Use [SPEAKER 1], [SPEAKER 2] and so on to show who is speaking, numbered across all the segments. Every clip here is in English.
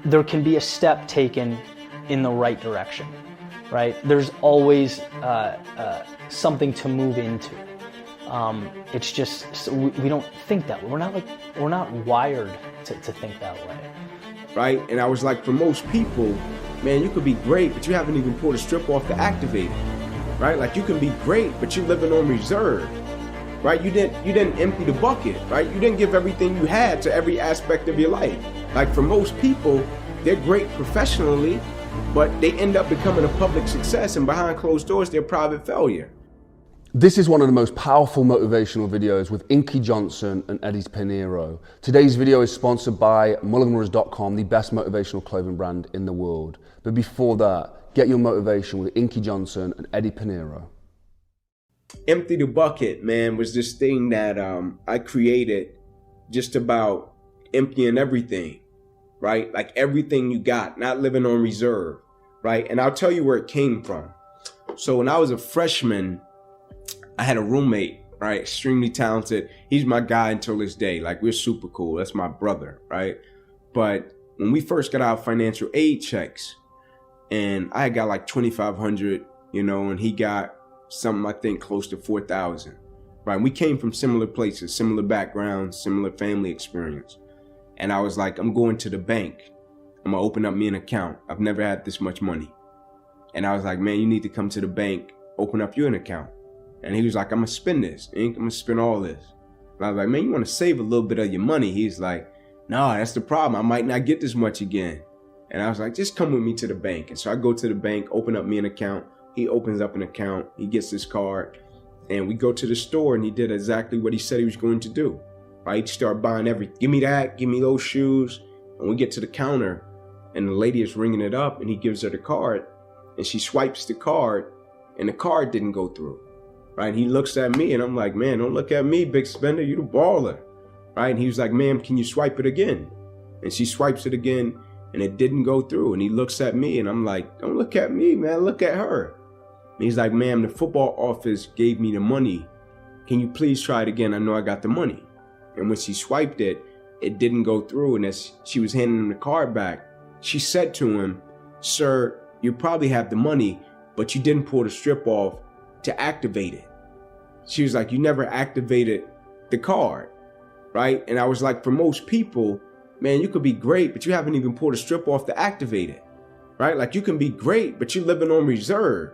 [SPEAKER 1] there can be a step taken in the right direction, right? There's always something to move into. It's just we don't think that way. We're not wired to think that way.
[SPEAKER 2] Right? And I was like, for most people, man, you could be great, but you haven't even pulled a strip off to activate it. Right? Like you can be great, but you're living on reserve. Right? You didn't empty the bucket, right? You didn't give everything you had to every aspect of your life. Like for most people, they're great professionally, but they end up becoming a public success, and behind closed doors, they're a private failure.
[SPEAKER 3] This is one of the most powerful motivational videos with Inky Johnson and Eddie Pinheiro. Today's video is sponsored by mulliganrunners.com, the best motivational clothing brand in the world. But before that, get your motivation with Inky Johnson and Eddie Pinheiro.
[SPEAKER 2] Empty the bucket, man, was this thing that I created just about emptying everything, right? Like everything you got, not living on reserve, right? And I'll tell you where it came from. So when I was a freshman, I had a roommate, right? Extremely talented. He's my guy until this day. Like we're super cool. That's my brother, right? But when we first got our financial aid checks, and I got like $2,500, and he got something I think close to $4,000, right? We came from similar places, similar backgrounds, similar family experience. And I was like, I'm going to the bank. I'm gonna open up me an account. I've never had this much money. And I was like, man, you need to come to the bank, open up you an account. And he was like, I'm gonna spend this, Ink. I'm gonna spend all this. And I was like, man, you wanna save a little bit of your money? He's like, no, that's the problem. I might not get this much again. And I was like, just come with me to the bank. And so I go to the bank, open up me an account. He opens up an account. He gets his card. And we go to the store, and he did exactly what he said he was going to do. Right? He started buying everything. Give me that. Give me those shoes. And we get to the counter, and the lady is ringing it up, and he gives her the card. And she swipes the card, and the card didn't go through. Right? He looks at me, and I'm like, man, don't look at me, big spender. You the baller. Right? And he was like, ma'am, can you swipe it again? And she swipes it again, and it didn't go through. And he looks at me, and I'm like, don't look at me, man. Look at her. And he's like, ma'am, the football office gave me the money. Can you please try it again? I know I got the money. And when she swiped it, it didn't go through. And as she was handing him the card back, she said to him, sir, you probably have the money, but you didn't pull the strip off to activate it. She was like, you never activated the card, right? And I was like, for most people, man, you could be great, but you haven't even pulled a strip off to activate it, right? Like you can be great, but you're living on reserve,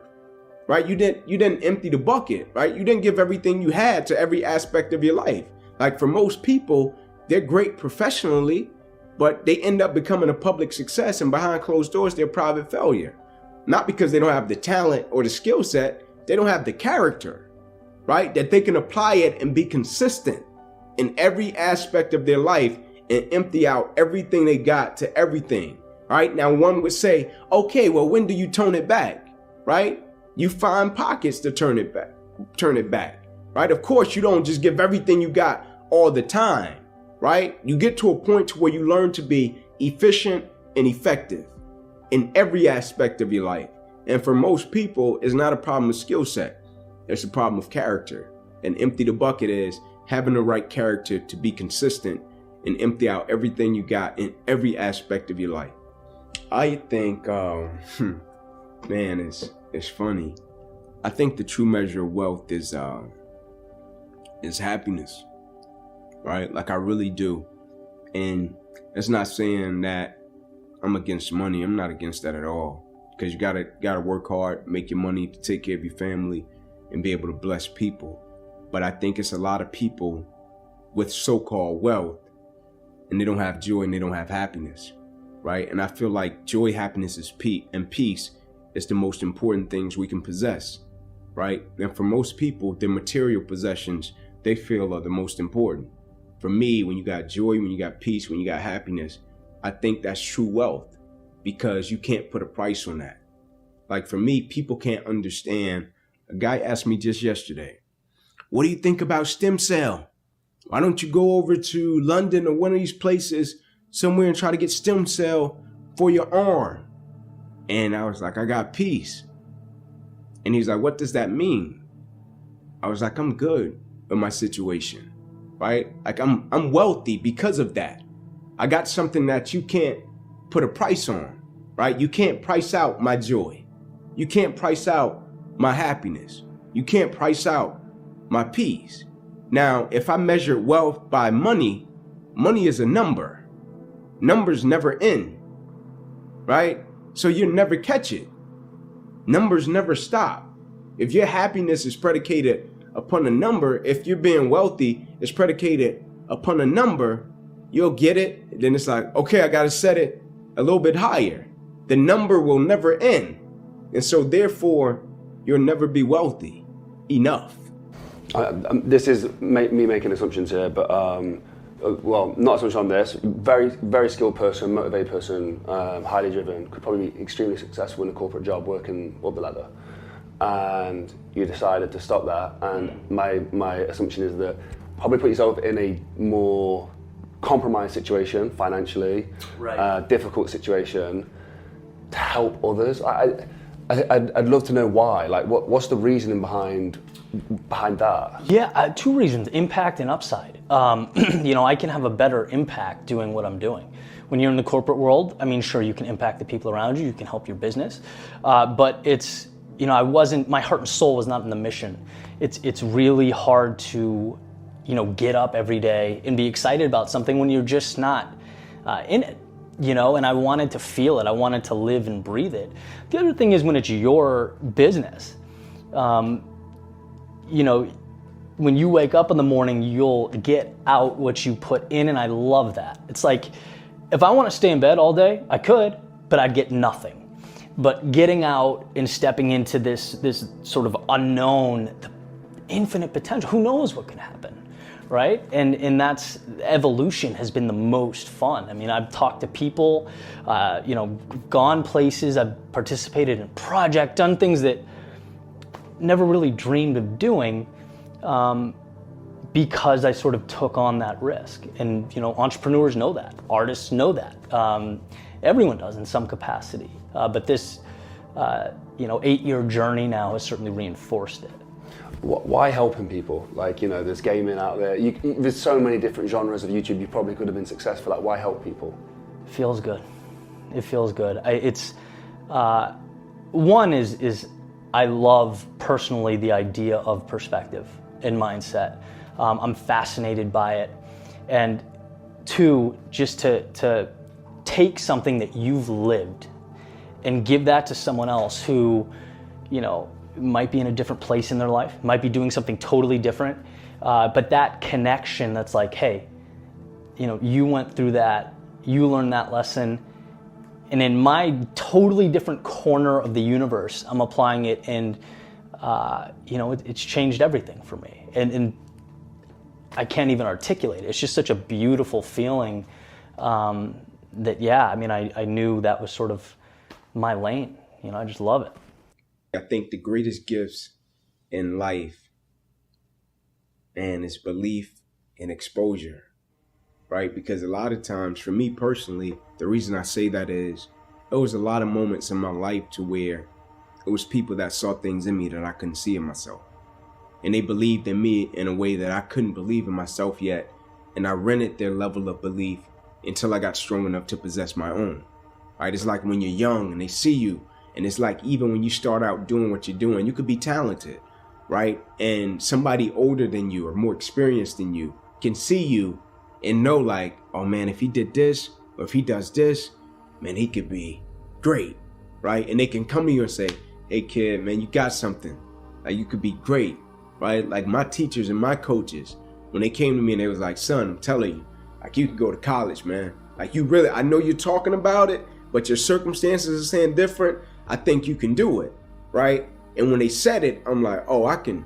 [SPEAKER 2] right? You didn't empty the bucket, right? You didn't give everything you had to every aspect of your life. Like for most people, they're great professionally, but they end up becoming a public success, and behind closed doors, they're a private failure. Not because they don't have the talent or the skill set, they don't have the character, right? That they can apply it and be consistent in every aspect of their life and empty out everything they got to everything, right? Now, one would say, okay, well, when do you tone it back, right? You find pockets to turn it back, right? Of course, you don't just give everything you got all the time, right? You get to a point to where you learn to be efficient and effective in every aspect of your life. And for most people, it's not a problem with skill set. It's a problem with character. And empty the bucket is having the right character to be consistent and empty out everything you got in every aspect of your life. I think, man, it's funny. I think the true measure of wealth is happiness, right? Like I really do. And it's not saying that I'm against money. I'm not against that at all. Because you gotta work hard, make your money to take care of your family and be able to bless people. But I think it's a lot of people with so-called wealth, and they don't have joy and they don't have happiness, right? And I feel like joy, happiness, and peace is the most important things we can possess, right? And for most people, their material possessions, they feel are the most important. For me, when you got joy, when you got peace, when you got happiness, I think that's true wealth. Because you can't put a price on that. Like for me, people can't understand. A guy asked me just yesterday, what do you think about stem cell? Why don't you go over to London or one of these places somewhere and try to get stem cell for your arm? And I was like, I got peace. And he's like, what does that mean? I was like, I'm good with my situation, right? Like I'm wealthy because of that. I got something that you can't put a price on, right? You can't price out my joy. You can't price out my happiness. You can't price out my peace. Now, if I measure wealth by money, money is a number. Numbers never end, right? So you never catch it. Numbers never stop. If your happiness is predicated upon a number, if you're being wealthy is predicated upon a number, you'll get it. Then it's like, okay, I got to set it a little bit higher. The number will never end. And so therefore, you'll never be wealthy enough.
[SPEAKER 3] This is me making assumptions here, but well, not assumption on this. Very, very skilled person, motivated person, highly driven, could probably be extremely successful in a corporate job working up the ladder. And you decided to stop that. And my assumption is that probably put yourself in a more compromised situation financially, right. Difficult situation to help others. I'd love to know why. Like, what's the reasoning behind that?
[SPEAKER 1] Yeah, two reasons: impact and upside. You know, I can have a better impact doing what I'm doing. When you're in the corporate world, I mean, sure, you can impact the people around you, you can help your business, but it's, you know, my heart and soul was not in the mission. It's really hard to, you know, get up every day and be excited about something when you're just not in it. You know, and I wanted to feel it. I wanted to live and breathe it. The other thing is when it's your business, you know, when you wake up in the morning, you'll get out what you put in, and I love that. It's like, if I want to stay in bed all day, I could, but I'd get nothing. But getting out and stepping into this sort of unknown, the infinite potential, who knows what can happen? Right? And that's, evolution has been the most fun. I mean, I've talked to people, you know, gone places, I've participated in projects, done things that never really dreamed of doing, because I sort of took on that risk. And, you know, entrepreneurs know that, artists know that, everyone does in some capacity. But this, you know, 8-year journey now has certainly reinforced it.
[SPEAKER 3] Why helping people? Like, you know, there's gaming out there. There's so many different genres of YouTube. You probably could have been successful at. Why help people?
[SPEAKER 1] It feels good. It feels good. One is I love personally the idea of perspective and mindset. I'm fascinated by it. And two, just to take something that you've lived and give that to someone else who, you know, might be in a different place in their life, might be doing something totally different, but that connection that's like, hey, you know, you went through that, you learned that lesson, and in my totally different corner of the universe, I'm applying it, and you know, it's changed everything for me, and I can't even articulate it. It's just such a beautiful feeling that, yeah, I mean, I knew that was sort of my lane. You know, I just love it.
[SPEAKER 2] I think the greatest gifts in life, and is belief and exposure, right? Because a lot of times, for me personally, the reason I say that is, there was a lot of moments in my life to where it was people that saw things in me that I couldn't see in myself. And they believed in me in a way that I couldn't believe in myself yet. And I rented their level of belief until I got strong enough to possess my own, right? It's like when you're young and they see you, and it's like, even when you start out doing what you're doing, you could be talented, right? And somebody older than you or more experienced than you can see you and know, like, oh man, if he did this, or if he does this, man, he could be great, right? And they can come to you and say, hey kid, man, you got something. Like, you could be great, right? Like my teachers and my coaches, when they came to me and they was like, son, I'm telling you, like, you can go to college, man. Like, you really, I know you're talking about it, but your circumstances are saying different. I think you can do it, right? And when they said it, I'm like, oh, I can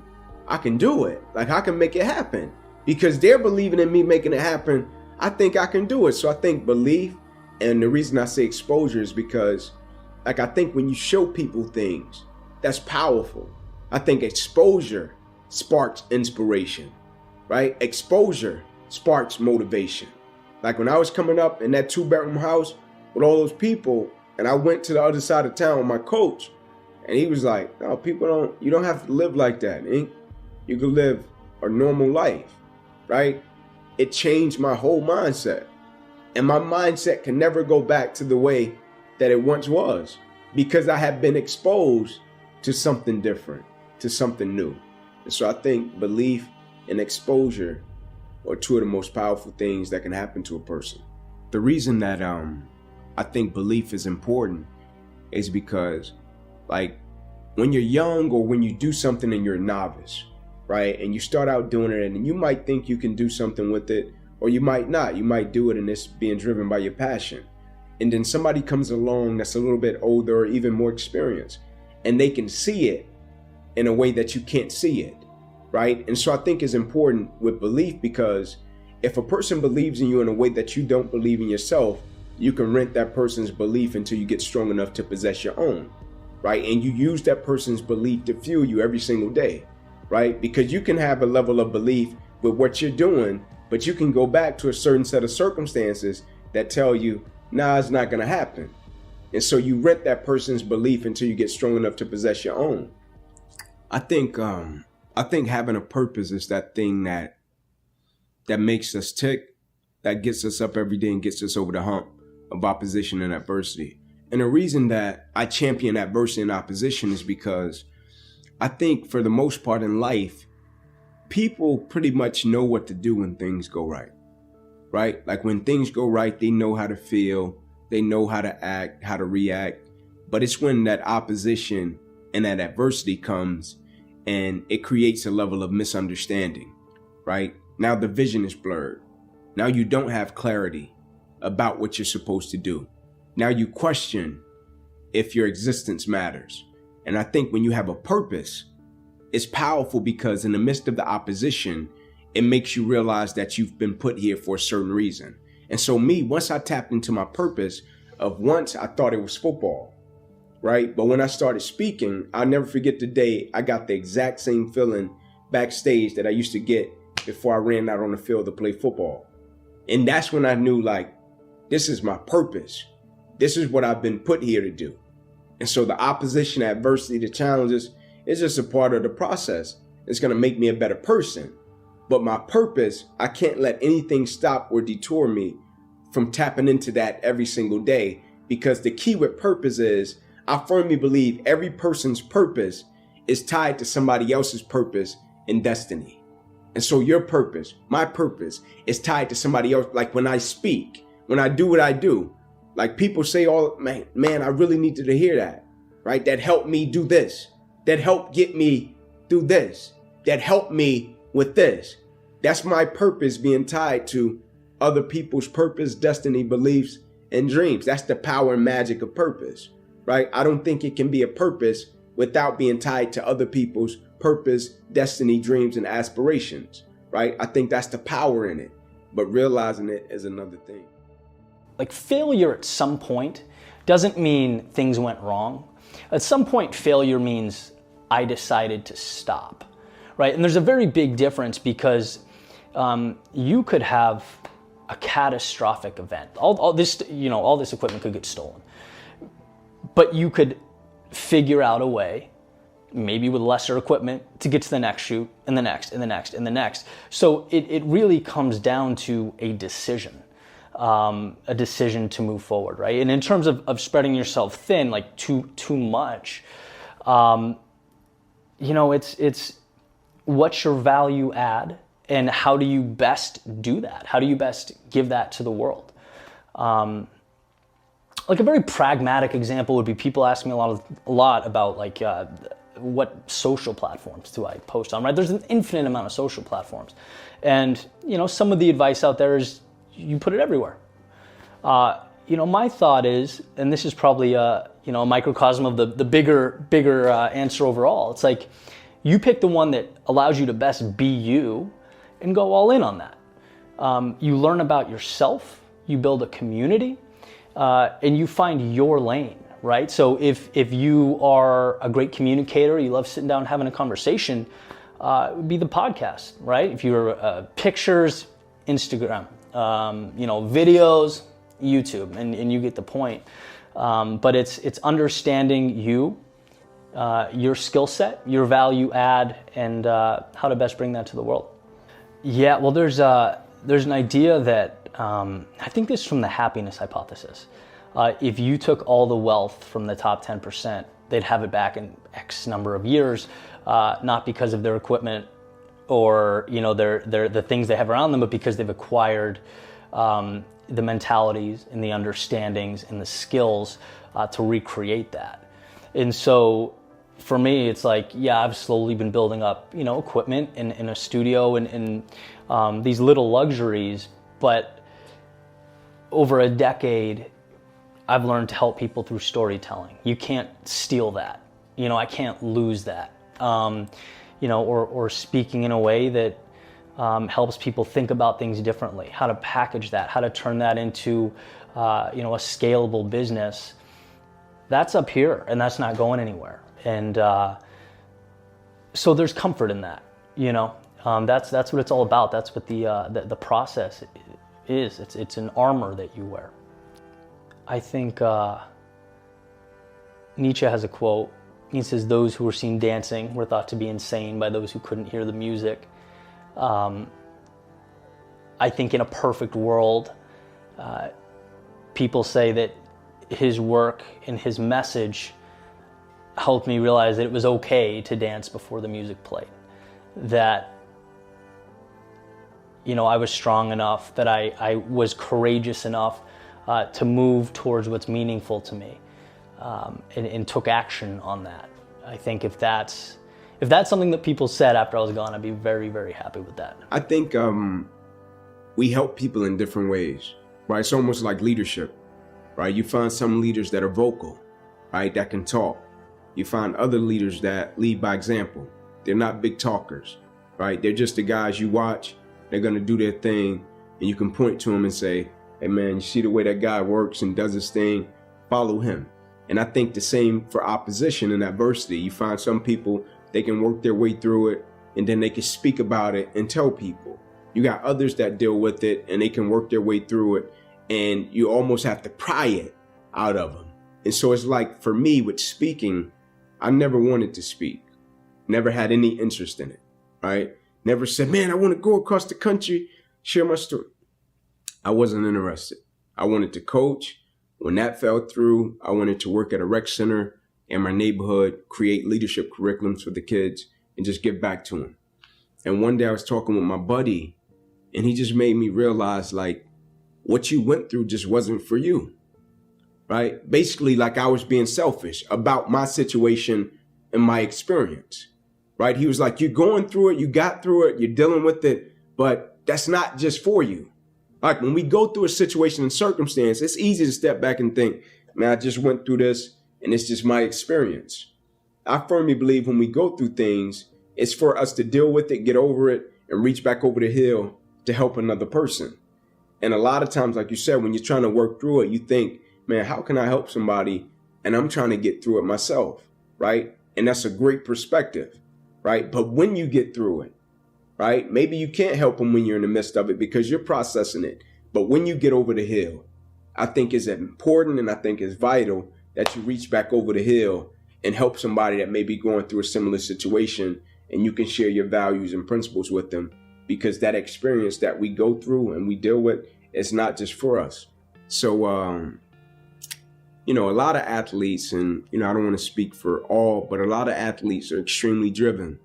[SPEAKER 2] do it. Like, I can make it happen. Because they're believing in me making it happen, I think I can do it. So I think belief, and the reason I say exposure is because, like, I think when you show people things, that's powerful. I think exposure sparks inspiration, right? Exposure sparks motivation. Like when I was coming up in that 2-bedroom house with all those people, and I went to the other side of town with my coach, and he was like, no, you don't have to live like that, Ink. You can live a normal life, right? It changed my whole mindset. And my mindset can never go back to the way that it once was, because I have been exposed to something different, to something new. And so I think belief and exposure are two of the most powerful things that can happen to a person. The reason that I think belief is important is because, like, when you're young or when you do something and you're a novice, right, and you start out doing it and you might think you can do something with it, or you might not. You might do it and it's being driven by your passion. And then somebody comes along that's a little bit older or even more experienced, and they can see it in a way that you can't see it, right? And so I think it's important with belief, because if a person believes in you in a way that you don't believe in yourself, you can rent that person's belief until you get strong enough to possess your own, right? And you use that person's belief to fuel you every single day, right? Because you can have a level of belief with what you're doing, but you can go back to a certain set of circumstances that tell you, nah, it's not going to happen. And so you rent that person's belief until you get strong enough to possess your own. I think having a purpose is that thing that makes us tick, that gets us up every day and gets us over the hump of opposition and adversity. And the reason that I champion adversity and opposition is because I think for the most part in life, people pretty much know what to do when things go right, right? Like when things go right, they know how to feel, they know how to act, how to react. But it's when that opposition and that adversity comes and it creates a level of misunderstanding, right? Now the vision is blurred. Now you don't have clarity about what you're supposed to do. Now you question if your existence matters. And I think when you have a purpose, it's powerful because in the midst of the opposition, it makes you realize that you've been put here for a certain reason. And so once I tapped into my purpose once I thought it was football, right? But when I started speaking, I'll never forget the day I got the exact same feeling backstage that I used to get before I ran out on the field to play football. And that's when I knew, like, this is my purpose. This is what I've been put here to do. And so the opposition, adversity, the challenges, it's just a part of the process. It's going to make me a better person. But my purpose, I can't let anything stop or detour me from tapping into that every single day. Because the key with purpose is, I firmly believe every person's purpose is tied to somebody else's purpose and destiny. And so your purpose, my purpose, is tied to somebody else. Like when I speak, when I do what I do, like people say, "Oh, man, I really needed to hear that," right? That helped me do this. That helped get me through this. That helped me with this. That's my purpose being tied to other people's purpose, destiny, beliefs, and dreams. That's the power and magic of purpose, right? I don't think it can be a purpose without being tied to other people's purpose, destiny, dreams, and aspirations, right? I think that's the power in it, but realizing it is another thing.
[SPEAKER 1] Like failure at some point doesn't mean things went wrong. At some point, failure means I decided to stop, right? And there's a very big difference because you could have a catastrophic event. All this equipment could get stolen, but you could figure out a way, maybe with lesser equipment, to get to the next shoot and the next and the next and the next. So it really comes down to a decision to move forward, right? And in terms of spreading yourself thin, like too much, it's what's your value add and how do you best do that? How do you best give that to the world? Like a very pragmatic example would be people ask me a lot about like what social platforms do I post on, right? There's an infinite amount of social platforms. And, some of the advice out there is you put it everywhere. My thought is, and this is probably a microcosm of the bigger answer overall. It's like you pick the one that allows you to best be you and go all in on that. You learn about yourself, you build a community, and you find your lane, right? So if you are a great communicator, you love sitting down and having a conversation, it would be the podcast, right? If you're pictures, Instagram, videos, YouTube, and you get the point. But it's understanding you, your skill set, your value add, and how to best bring that to the world. Yeah, well, there's an idea that I think this is from the happiness hypothesis. If you took all the wealth from the top 10%, they'd have it back in X number of years, not because of their equipment or the things they have around them, but because they've acquired the mentalities and the understandings and the skills to recreate that. And so for me, it's like, yeah, I've slowly been building up, equipment in a studio and these little luxuries, but over a decade, I've learned to help people through storytelling. You can't steal that. I can't lose that. Or speaking in a way that helps people think about things differently, how to package that, how to turn that into, a scalable business. That's up here, and that's not going anywhere. And so there's comfort in that. That's what it's all about. That's what the process is. It's an armor that you wear. I think Nietzsche has a quote. He says, "Those who were seen dancing were thought to be insane by those who couldn't hear the music." I think in a perfect world, people say that his work and his message helped me realize that it was okay to dance before the music played. That, I was strong enough, that I was courageous enough to move towards what's meaningful to me, and took action on that. I think if that's something that people said after I was gone, I'd be very, very happy with that.
[SPEAKER 2] I think we help people in different ways, right? It's almost like leadership, right? You find some leaders that are vocal, right, that can talk. You find other leaders that lead by example. They're not big talkers, right? They're just the guys you watch. They're going to do their thing, and you can point to them and say, "Hey man, you see the way that guy works and does his thing? Follow him." And I think the same for opposition and adversity. You find some people, they can work their way through it, and then they can speak about it and tell people. You got others that deal with it, and they can work their way through it, and you almost have to pry it out of them. And so it's like, for me with speaking, I never wanted to speak. Never had any interest in it, right? Never said, "Man, I want to go across the country, share my story." I wasn't interested. I wanted to coach. When that fell through, I wanted to work at a rec center in my neighborhood, create leadership curriculums for the kids, and just give back to them. And one day I was talking with my buddy, and he just made me realize, like, what you went through just wasn't for you, right? Basically, like I was being selfish about my situation and my experience, right? He was like, "You're going through it, you got through it, you're dealing with it, but that's not just for you." Like when we go through a situation and circumstance, it's easy to step back and think, "Man, I just went through this and it's just my experience." I firmly believe when we go through things, it's for us to deal with it, get over it, and reach back over the hill to help another person. And a lot of times, like you said, when you're trying to work through it, you think, "Man, how can I help somebody?" And I'm trying to get through it myself, right? And that's a great perspective, right? But when you get through it, right, maybe you can't help them when you're in the midst of it because you're processing it. But when you get over the hill, I think it's important, and I think it's vital that you reach back over the hill and help somebody that may be going through a similar situation, and you can share your values and principles with them, because that experience that we go through and we deal with is not just for us. So, a lot of athletes, and, I don't want to speak for all, but a lot of athletes are extremely driven,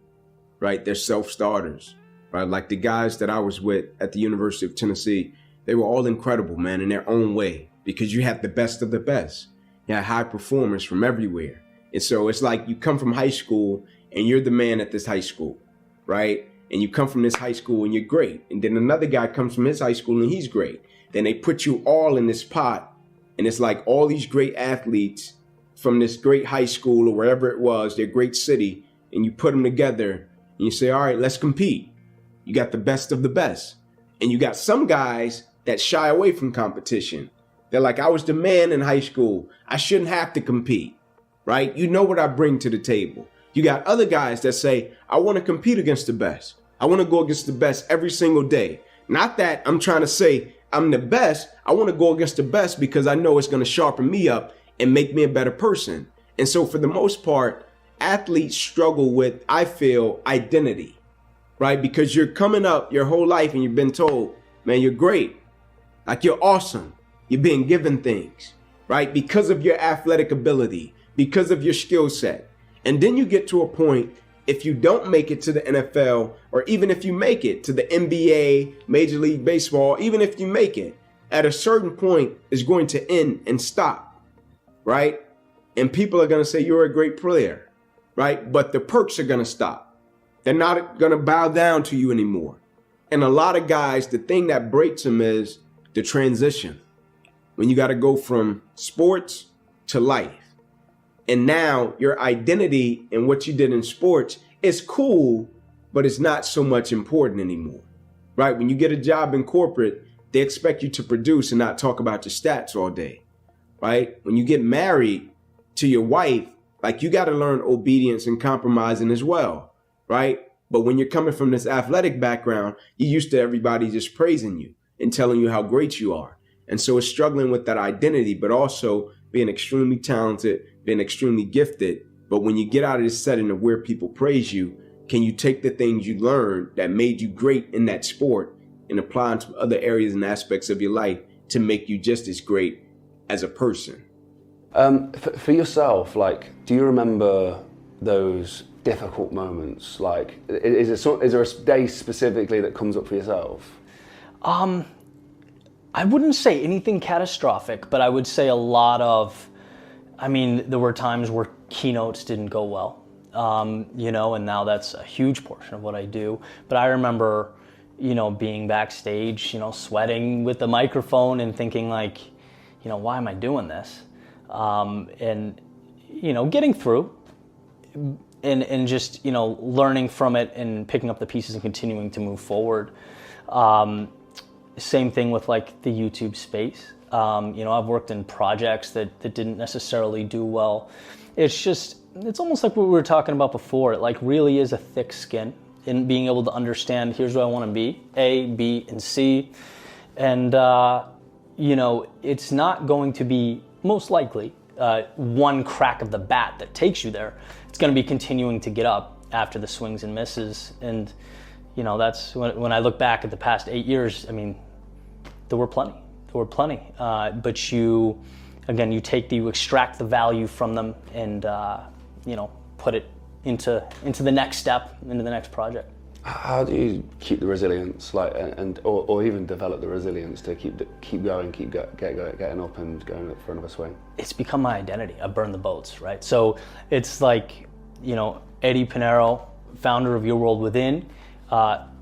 [SPEAKER 2] right? They're self-starters, right? Like the guys that I was with at the University of Tennessee, they were all incredible, man, in their own way, because you have the best of the best. You have high performers from everywhere. And so it's like you come from high school and you're the man at this high school, right? And you come from this high school and you're great. And then another guy comes from his high school and he's great. Then they put you all in this pot. And it's like all these great athletes from this great high school or wherever it was, their great city, and you put them together and you say, "All right, let's compete." You got the best of the best. And you got some guys that shy away from competition. They're like, "I was the man in high school. I shouldn't have to compete," right? You know what I bring to the table. You got other guys that say, "I want to compete against the best. I want to go against the best every single day." Not that I'm trying to say I'm the best. I want to go against the best because I know it's going to sharpen me up and make me a better person. And so for the most part, athletes struggle with, I feel, identity, right? Because you're coming up your whole life and you've been told, "Man, you're great, Like you're awesome. You're being given things, right? Because of your athletic ability, because of your skill set. And then you get to a point, if you don't make it to the NFL, or even if you make it to the NBA, Major League Baseball, even if you make it, at a certain point, it's going to end and stop, right? And people are going to say you're a great player, right? But the perks are going to stop. They're not going to bow down to you anymore. And a lot of guys, the thing that breaks them is the transition. When you got to go from sports to life. And now your identity and what you did in sports is cool, but it's not so much important anymore, right? When you get a job in corporate, they expect you to produce and not talk about your stats all day, right? When you get married to your wife, like you got to learn obedience and compromising as well, right? But when you're coming from this athletic background, you're used to everybody just praising you and telling you how great you are. And so it's struggling with that identity, but also being extremely talented, being extremely gifted. But when you get out of this setting of where people praise you, can you take the things you learned that made you great in that sport and apply them to other areas and aspects of your life to make you just as great as a person?
[SPEAKER 3] For yourself, like, do you remember those difficult moments? Like, is there a day specifically that comes up for yourself?
[SPEAKER 1] I wouldn't say anything catastrophic, but I would say a lot of, there were times where keynotes didn't go well, and now that's a huge portion of what I do. But I remember, being backstage, sweating with the microphone and thinking like, why am I doing this? And getting through and just, learning from it and picking up the pieces and continuing to move forward. Same thing with like the YouTube space. I've worked in projects that didn't necessarily do well. It's almost like what we were talking about before. It like really is a thick skin in being able to understand, here's what I want to be, A, B, and C. And, it's not going to be most likely one crack of the bat that takes you there. It's going to be continuing to get up after the swings and misses. And, that's when I look back at the past 8 years, there were plenty. But you extract the value from them and, put it into the next step, into the next project.
[SPEAKER 3] How do you keep the resilience, or even develop the resilience to keep going, getting up and going for another swing?
[SPEAKER 1] It's become my identity. I burn the boats, right? So it's like, Eddie Pinero, founder of Your World Within,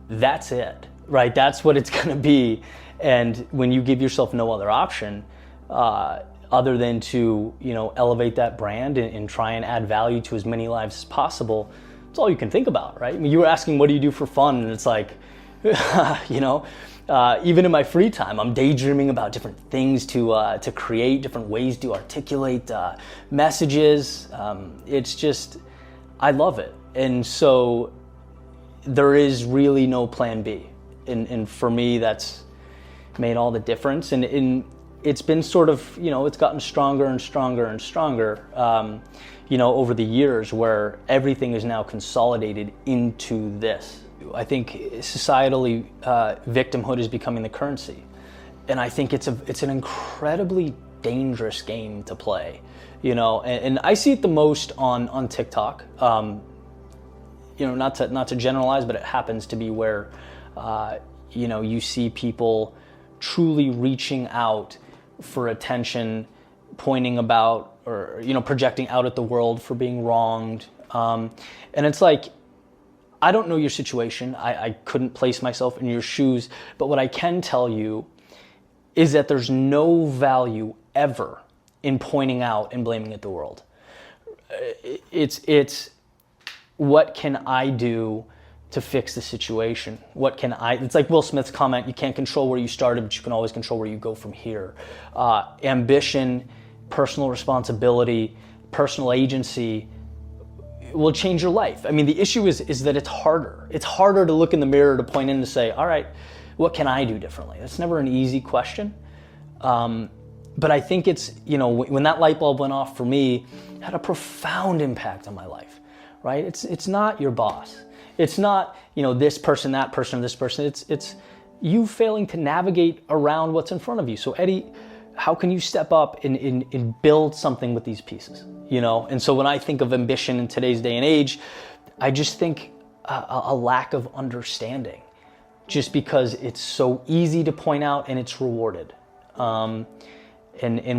[SPEAKER 1] that's it, right? That's what it's gonna be. And when you give yourself no other option, other than to, elevate that brand and try and add value to as many lives as possible, it's all you can think about, right? You were asking, what do you do for fun? And it's like, even in my free time, I'm daydreaming about different things to create, different ways to articulate messages. It's just, I love it. And so there is really no plan B. And for me, that's made all the difference. And it's been sort of, it's gotten stronger and stronger and stronger, over the years, where everything is now consolidated into this. I think societally, victimhood is becoming the currency. And I think it's an incredibly dangerous game to play, and I see it the most on TikTok. Not to generalize, but it happens to be where, you see people truly reaching out for attention, pointing about, or, projecting out at the world for being wronged. And it's like, I don't know your situation. I couldn't place myself in your shoes, but what I can tell you is that there's no value ever in pointing out and blaming at the world. It's what can I do to fix the situation? It's like Will Smith's comment, you can't control where you started, but you can always control where you go from here. Ambition, personal responsibility, personal agency will change your life. The issue is that it's harder. It's harder to look in the mirror, to point in, to say, all right, what can I do differently? That's never an easy question. But I think it's, when that light bulb went off for me, it had a profound impact on my life, right? It's not your boss. It's not, this person, that person, this person. It's you failing to navigate around what's in front of you. So Eddie, how can you step up and build something with these pieces, you know? And so when I think of ambition in today's day and age, I just think a lack of understanding, just because it's so easy to point out and it's rewarded. And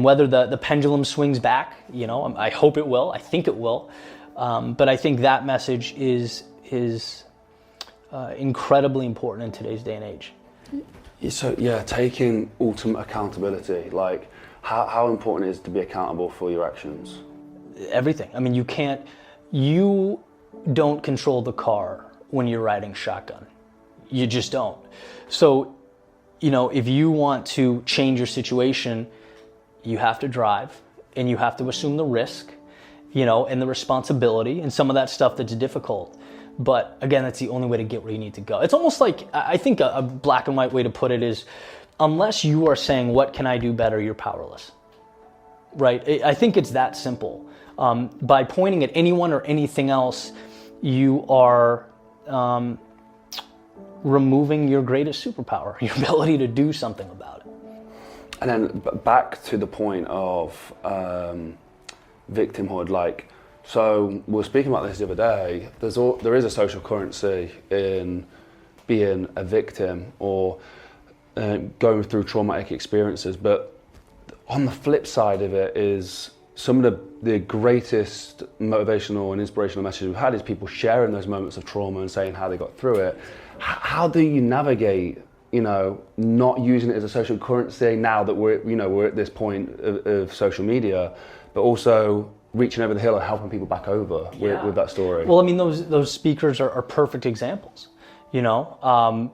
[SPEAKER 1] whether the pendulum swings back, you know, I hope it will, I think it will. But I think that message is incredibly important in today's day and age.
[SPEAKER 3] So yeah, taking ultimate accountability, like how important it is to be accountable for your actions?
[SPEAKER 1] Everything. I mean, you don't control the car when you're riding shotgun. You just don't. So, you know, if you want to change your situation, you have to drive and you have to assume the risk, you know, and the responsibility and some of that stuff that's difficult. But again, that's the only way to get where you need to go. It's almost like, I think a black and white way to put it is, unless you are saying, what can I do better, you're powerless, right? I think it's that simple. By pointing at anyone or anything else, you are removing your greatest superpower, your ability to do something about it.
[SPEAKER 3] And then back to the point of victimhood, like, so we were speaking about this the other day, there is a social currency in being a victim or going through traumatic experiences, but on the flip side of it is some of the greatest motivational and inspirational messages we've had is people sharing those moments of trauma and saying how they got through it. How do you navigate, you know, not using it as a social currency now that we're at this point of social media, but also reaching over the hill and helping people back over with that story?
[SPEAKER 1] Well, I mean, those speakers are perfect examples. You know,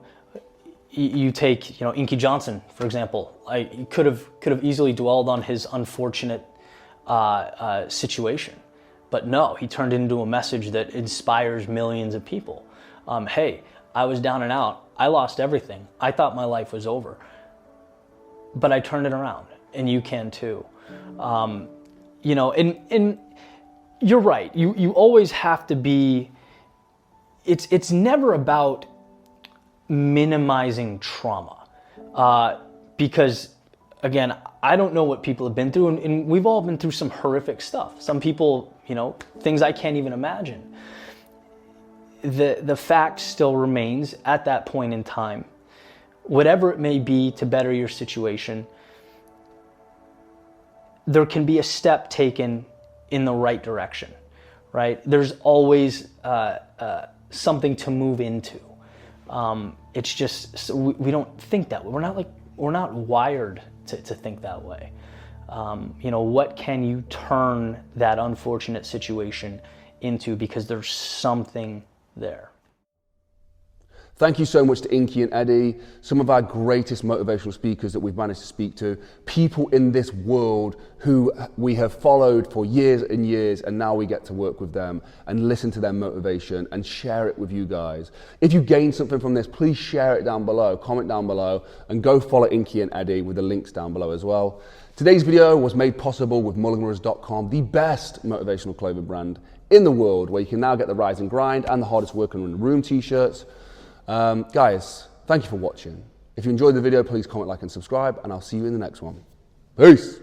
[SPEAKER 1] you take, you know, Inky Johnson, for example. He could have easily dwelled on his unfortunate situation, but no, he turned it into a message that inspires millions of people. Hey, I was down and out. I lost everything. I thought my life was over, but I turned it around, and you can too. You know, and you're right. You always have to be. It's never about minimizing trauma, because again, I don't know what people have been through, and we've all been through some horrific stuff. Some people, you know, things I can't even imagine. The fact still remains at that point in time, whatever it may be to better your situation, there can be a step taken in the right direction, right? There's always something to move into. It's just we don't think that way. We're not wired to think that way. You know, what can you turn that unfortunate situation into, because there's something there.
[SPEAKER 3] Thank you so much to Inky and Eddie, some of our greatest motivational speakers that we've managed to speak to, people in this world who we have followed for years and years, and now we get to work with them and listen to their motivation and share it with you guys. If you gained something from this, please share it down below, comment down below, and go follow Inky and Eddie with the links down below as well. Today's video was made possible with mulliganbrothers.com, the best motivational clothing brand in the world, where you can now get the Rise and Grind and the Hardest Worker in the Room t-shirts. Guys, thank you for watching. If you enjoyed the video, please comment, like, and subscribe, and I'll see you in the next one. Peace.